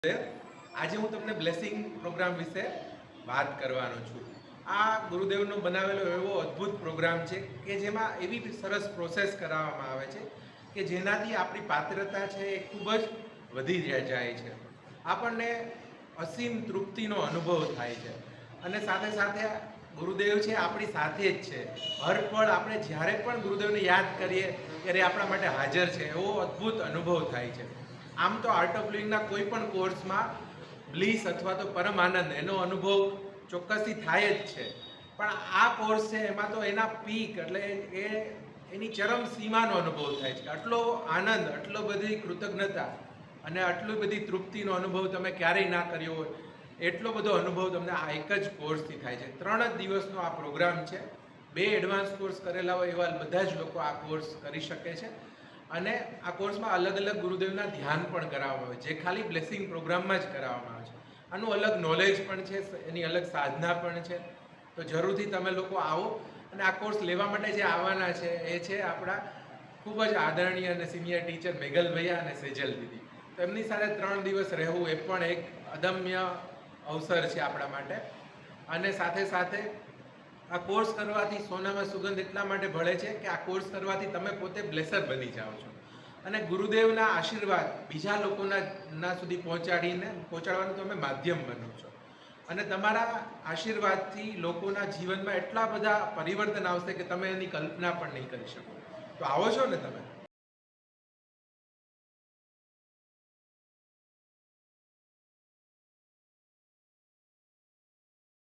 આજે હું તમને બ્લેસિંગ પ્રોગ્રામ વિશે વાત કરવાનો છું। આ ગુરુદેવનો બનાવેલો એવો અદ્ભુત પ્રોગ્રામ છે કે જેમાં એવી સરસ પ્રોસેસ કરાવવામાં આવે છે કે જેનાથી આપણી પાત્રતા છે એ ખૂબ જ વધી જાય છે। આપણને અસીમ તૃપ્તિનો અનુભવ થાય છે અને સાથે સાથે ગુરુદેવ છે આપણી સાથે જ છે। હર પળ આપણે જ્યારે પણ ગુરુદેવને યાદ કરીએ ત્યારે આપણા માટે હાજર છે એવો અદ્ભુત અનુભવ થાય છે। આમ તો આર્ટ ઓફ લિવિંગના કોઈ પણ કોર્સમાં બ્લીસ અથવા તો પરમ આનંદ એનો અનુભવ ચોક્કસથી થાય જ છે, પણ આ કોર્સ છે એમાં તો એના પીક એટલે એની ચરમ સીમાનો અનુભવ થાય છે। આટલો આનંદ, આટલો બધી કૃતજ્ઞતા અને આટલી બધી તૃપ્તિનો અનુભવ તમે ક્યારેય ના કર્યો હોય એટલો બધો અનુભવ તમને આ એક જ કોર્સથી થાય છે। 3 જ દિવસનો આ પ્રોગ્રામ છે। 2 એડવાન્સ કોર્સ કરેલા હોય એવા બધા જ લોકો આ કોર્સ કરી શકે છે અને આ કોર્સમાં અલગ અલગ ગુરુદેવના ધ્યાન પણ કરાવવામાં આવે છે, જે ખાલી બ્લેસિંગ પ્રોગ્રામમાં જ કરાવવામાં આવે છે। આનું અલગ નોલેજ પણ છે, એની અલગ સાધના પણ છે। તો જરૂરથી તમે લોકો આવો અને આ કોર્સ લેવા માટે જે આવવાના છે એ છે આપણા ખૂબ જ આદરણીય અને સિનિયર ટીચર મેઘલ ભૈયા અને સેજલ દીદી। તો એમની સાથે 3 દિવસ રહેવું એ પણ એક અદમ્ય અવસર છે આપણા માટે। અને સાથે સાથે આ કોર્સ કરવાથી સોનામાં સુગંધ એટલા માટે ભળે છે કે આ કોર્સ કરવાથી તમે પોતે બ્લેસર બની જાઓ છો અને ગુરુદેવના આશીર્વાદ બીજા લોકોના સુધી પહોંચાડવાનું તમે માધ્યમ બનો છો અને તમારા આશીર્વાદથી લોકોના જીવનમાં એટલા બધા પરિવર્તન આવશે કે તમે એની કલ્પના પણ નહીં કરી શકો। તો આવો છો ને તમે?